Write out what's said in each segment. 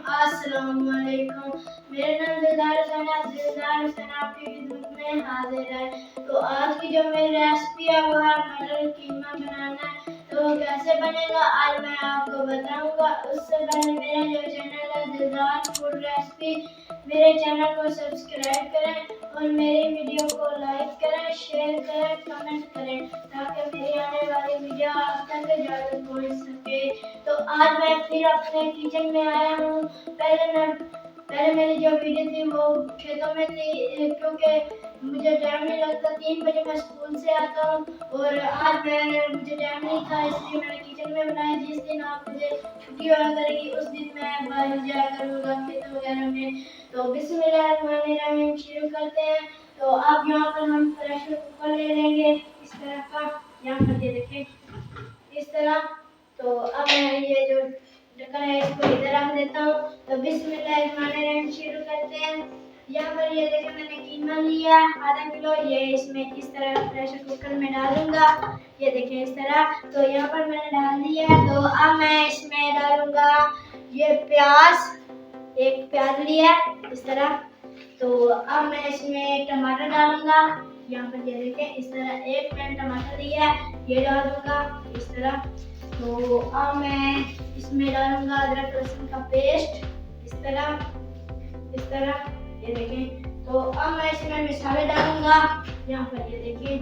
अस्सलामुअलैकुम। मेरा नाम दिलदार हुसैन आपकी खिदमत में हाजिर है। तो आज की जो मेरी रेसिपी है वो है मटर कीमा बनाना है। तो वो कैसे बनेगा आज मैं आपको बताऊंगा। उससे पहले मेरा जो चैनल है दिलदार फूड रेसिपी, मेरे चैनल को सब्सक्राइब करें और मेरी वीडियो को लाइक करें, शेयर करें, कमेंट करें ताकि मेरी आने वाली वीडियो आप तक जल्द पहुंच सके। तो आज मैं फिर अपने किचन में आया हूँ। पहले मेरी जो वीडियो थी वो खेतों में थी, क्योंकि मुझे टाइम नहीं लगता। 3 बजे मैं स्कूल से आता हूँ और आज मुझे टाइम नहीं था, इसलिए मैंने किचन में बनाया। जिस दिन आप मुझे छुट्टी हुआ करेगी उस दिन मैं बाहर जाया करूँगा खेत वगैरह में। तो बिस्मिल्लाहिर्रहमानिर्रहीम शुरू करते हैं। तो अब यहाँ पर हम प्रेशर कुकर ले लेंगे इस तरह का, यहाँ पर ये देखें इस तरह। तो अब मैं ये जो ढक्कन है इसको इधर रख देता हूँ। तो बिस्मिल्लाहिर्रहमानिर्रहीम शुरू करते हैं। यहाँ पर ये देखें मैंने कीमा लिया आधा किलो, ये इसमें इस तरह प्रेशर कुकर में डालूंगा। ये देखें इस तरह। तो यहाँ पर मैंने डाल दिया। तो अब मैं इसमें डालूंगा ये प्याज, एक प्याज लिया इस तरह। तो अब मैं इसमें टमाटर डालूंगा। यहाँ पर ये देखें इस तरह एक मैंने टमाटर लिया है, ये डाल दूंगा इस तरह। तो अब मैं इसमें डालूंगा अदरक लहसुन का पेस्ट इस तरह ये देखें। तो अब मैं इसमें मसाले डालूंगा। यहाँ पर ये देखिए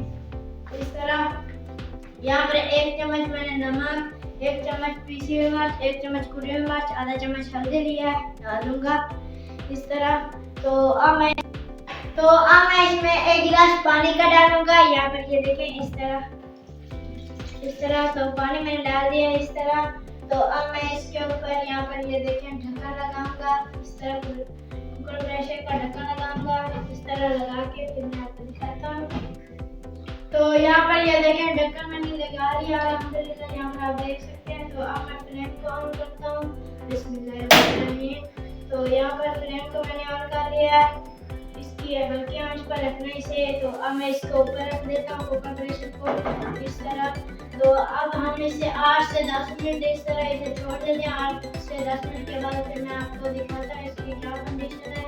इस तरह। यहाँ पर 1 चम्मच मैंने नमक, 1 चम्मच पीसी हुई मिर्च, 1 चम्मच कुटी हुई मिर्च, आधा चम्मच हल्दी लिया है, डालूंगा इस तरह। तो अब मैं इसमें 1 गिलास पानी का डालूंगा। यहाँ पर ये देखें इस तरह। तो पानी मैंने डाल दिया इस तरह। तो अब मैं इसके ऊपर यहाँ पर ये देखें ढक्कन लगाऊंगा इस तरह, कुकर प्रेशर का ढक्कन लगाऊंगा इस तरह लगा के, फिर मैं आपको दिखाता हूँ। तो यहाँ पर ये देखें ढक्कन मैंने लगा लिया अल्हम्दुलिल्लाह, यहाँ पर आप देख सकते हैं। तो अब मैं फ्लेम को ऑन करता हूँ। बिस्मिल्लाहिर्रहमानिर्रहीम। तो यहाँ पर फ्लेम को मैंने ऑन कर लिया है, इसकी हल्की आंच पर रखने से। तो अब मैं इसको ऊपर रख देता हूँ कुकर प्रेशर को इस तरह। तो अब हम इसे 8 से 10 मिनट इस तरह इसे छोड़ देते हैं। 8 से 10 मिनट के बाद फिर मैं आपको दिखाता हूँ इसकी क्या कंडीशन है।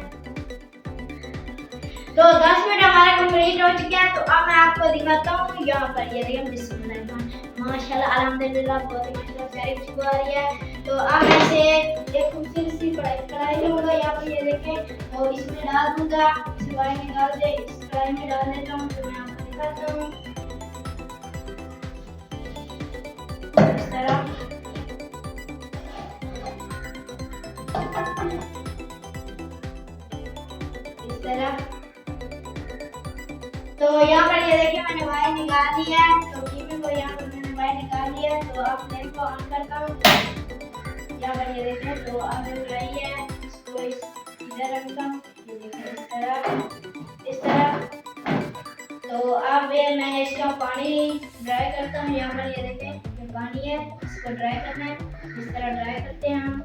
तो 10 मिनट हमारे कंप्लीट हो चुके हैं। तो अब मैं आपको दिखाता हूँ। यहाँ पर ये देखिए बिस्मिल्लाह माशाल्लाह अल्हम्दुलिल्लाह बहुत ही प्यारी खुशबू आ रही है। तो अब मैं इसे एक खूबसूरत सी कढ़ाई लूँगा। यहाँ पर ये देखें, तो इसमें डाल दूँगा। इस कढ़ाई में डाल दे, इस कढ़ाई में डाल देता हूँ। तो मैं आपको दिखाता हूँ इस तरह। तो यहाँ पर ये देखिए मैंने वाई निकाल लिया है। तो कीमे को यहाँ पर मैंने वाई निकाल लिया है। तो अब फ्लेम को ऑन करता हूँ। यहाँ पर ये देखें तो अब ड्राई है, इसको इधर रखता हूँ। ये देखें इस तरह। तो अब मैं इसका पानी ड्राई करता हूँ। यहाँ पर ये देखें ये पानी है, इसको ड्राई करना है। इस तरह ड्राई करते हैं हम।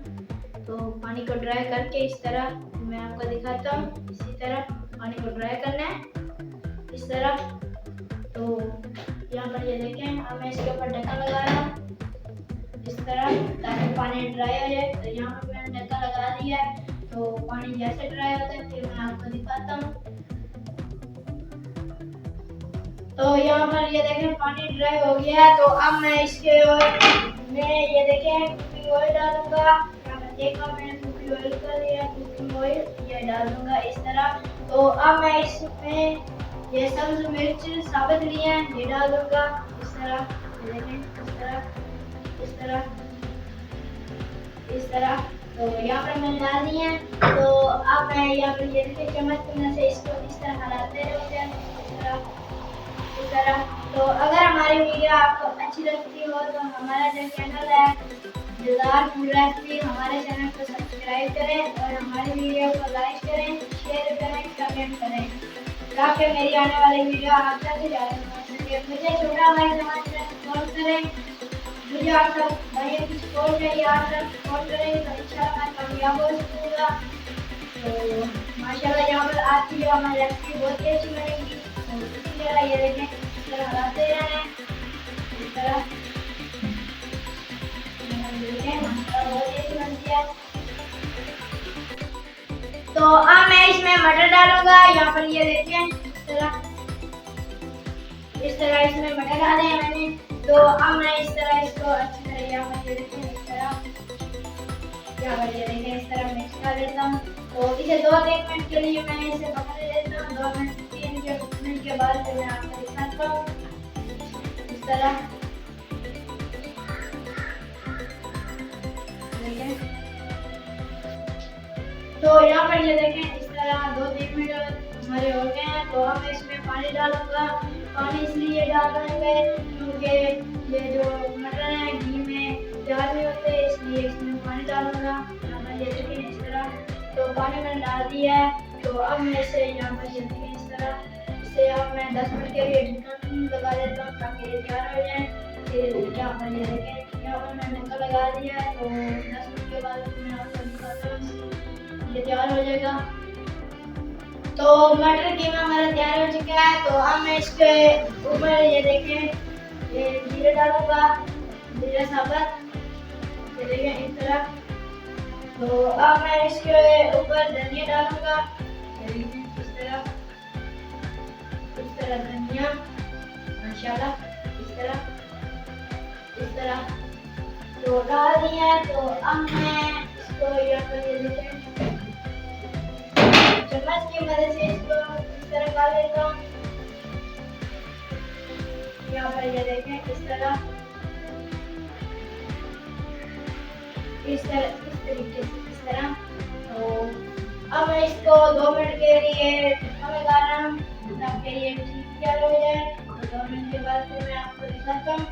तो पानी को ड्राई करके इस तरह मैं आपको दिखाता हूँ। इसी तरह पानी को ड्राई करना है इस तरह। तो यहाँ पर ये देखें अब मैं इसके ऊपर ढक्कन लगा रहा हूँ इस तरह ताकि पानी ड्राई हो जाए। तो यहाँ पर मैंने ढक्कन लगा दिया है। तो पानी जैसे ड्राई होता है फिर मैं आपको दिखाता हूँ। तो यहाँ पर ये देखें पानी ड्राई हो गया है। तो अब मैं इसके में ये देखें कुकिंग ऑयल डालूंगा। यहाँ पर 1 कप मैंने कुकिंग ऑयल का लिया, कुकिंग ऑयल ये डाल दूंगा इस तरह। तो अब मैं इसमें ये सब्ज मिर्च साबुत लिए हैं, ये डाल दूंगा इस तरह। ये देखें इस तरह। तो यहाँ पर मैंने डाल दिए हैं। तो अब मैं यहाँ पर ये देखें चम्मच से इसको इस तरह हलाते रहेंगे इस तरह। तो अगर हमारी वीडियो आपको अच्छी लगती हो तो हमारा जो चैनल है दिलदार फूड रेसिपी, हमारे चैनल को सब्सक्राइब करें और हमारी वीडियो को लाइक करें, शेयर करें, कमेंट करें ताकि मेरी आने वाली वीडियो आप तक ज़्यादा पहुंच सके। मुझे छोटा भाई समाज में सपोर्ट करें, मुझे आप सब भाइयों की सपोर्ट चाहिए। आप सब सपोर्ट करेंगे तो इंशाल्लाह मैं कामयाब हो सकूँगा। तो माशाल्लाह यहाँ पर आज की जो हमारी रेसिपी बहुत ही अच्छी बनेगी। तो इसी तरह ये देखें इस तरह हलाते रहना है इस तरह। देखें माशाल्लाह बहुत ही अच्छी बनती है। तो अब मैं इसमें मटर डालूंगा। यहाँ पर ये देखिए इस तरह इसमें मटर डाले हैं मैंने। तो अब मैं इस तरह इसको अच्छी तरह यहाँ पर ये देखिए इस तरह यहाँ पर ये देखिए इस तरह मिक्स कर देता हूँ। तो इसे 2-3 मिनट के लिए मैं इसे पकने देता हूँ। 2 मिनट 3 मिनट के बाद फिर मैं आपको दिखाता हूँ इस तरह। तो यहाँ पर ये देखें इस तरह 2-3 मिनट हमारे हो गए हैं। तो अब मैं इसमें पानी डालूंगा। पानी इसलिए डाल रहे हैं क्योंकि ये जो मटर है घी में तैयार नहीं होते, इसलिए इसमें पानी डालूंगा। यहाँ पर ये देखें इस तरह। तो पानी मैंने डाल दिया है। तो अब मैं इसे यहाँ पर ये देखें इस तरह इसे अब मैं 10 मिनट के लिए ढक्कन लगा देता हूँ ताकि ये तैयार हो जाए। फिर यहाँ पर ये देखें यहाँ पर मैंने ढक्कन लगा दिया है। तो 10 मिनट के बाद मैं आपको दिखाता हूँ ये तैयार हो जाएगा। तो मटर कीमा हमारा तैयार हो चुका है। तो अब मैं इसके ऊपर ये देखें ये जीरा डालूंगा, जीरा साबुत ये देखें इस तरह। तो अब मैं इसके ऊपर धनिया डालूंगा इस तरह धनिया माशाल्लाह इस तरह। तो डाल दिया है। तो अब मैं इसको यहाँ पर ये देखें चम्मच की मदद से इसको इस तरह डाल लेता हूँ। यहाँ पर ये देखें इस तरीके से इस तरह। तो अब मैं इसको 2 मिनट के लिए ढक्कन लगा रहा हूँ ताकि ये ठीक तैयार हो जाए। तो 2 मिनट के बाद फिर मैं आपको दिखाता हूँ।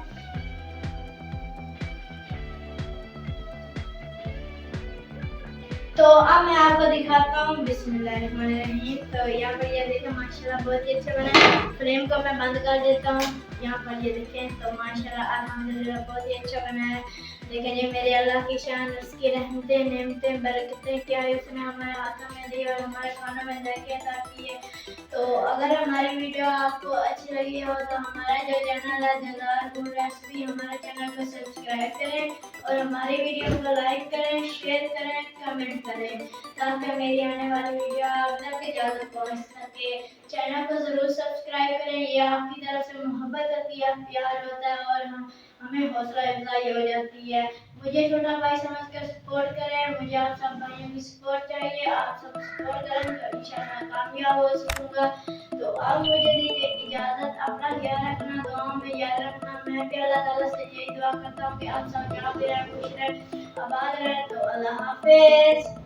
तो अब मैं आपको दिखाता हूँ बिस्मिल्लाहिर्रहमानिर्रहीम। तो यहाँ पर ये देखें माशाल्लाह बहुत ही अच्छा बना है। फ्लेम को मैं बंद कर देता हूँ। यहाँ पर ये देखें तो माशाल्लाह अल्हम्दुलिल्लाह बहुत ही अच्छा बना है। देखें ये मेरे अल्लाह की शान, उसकी रहमतें नेमतें बरकतें क्या है उसने हमारे हाथों में दी और हमारे खानों में जाके अता की है। तो अगर हमारी वीडियो आपको अच्छी लगी हो तो हमारा जो चैनल है जज़ार फूड रेसिपी हमारे चैनल को सब्सक्राइब करें और हमारी वीडियो को लाइक करें, शेयर करें, कमेंट करें ताकि मेरी आने वाली वीडियो आप तक ज़्यादा पहुँच सके। चैनल को ज़रूर सब्सक्राइब करें। ये आपकी तरफ से मोहब्बत का प्यार होता है और हमें हौसला अफजाई हो जाती है। मुझे छोटा भाई समझकर सपोर्ट करें। मुझे आप सब भाइयों की सपोर्ट चाहिए। आप सब सपोर्ट करें तो इंशाल्लाह कामयाब हो सकूँगा। तो अब मुझे दीजिए इजाज़त। अपना ख्याल रखना, दुआओं में याद रखना। मैं भी अल्लाह ताला से यही दुआ करता हूँ कि आप सब जहाँ भी रहें खुश रहें, आबाद रहें। तो अल्लाह हाफिज़।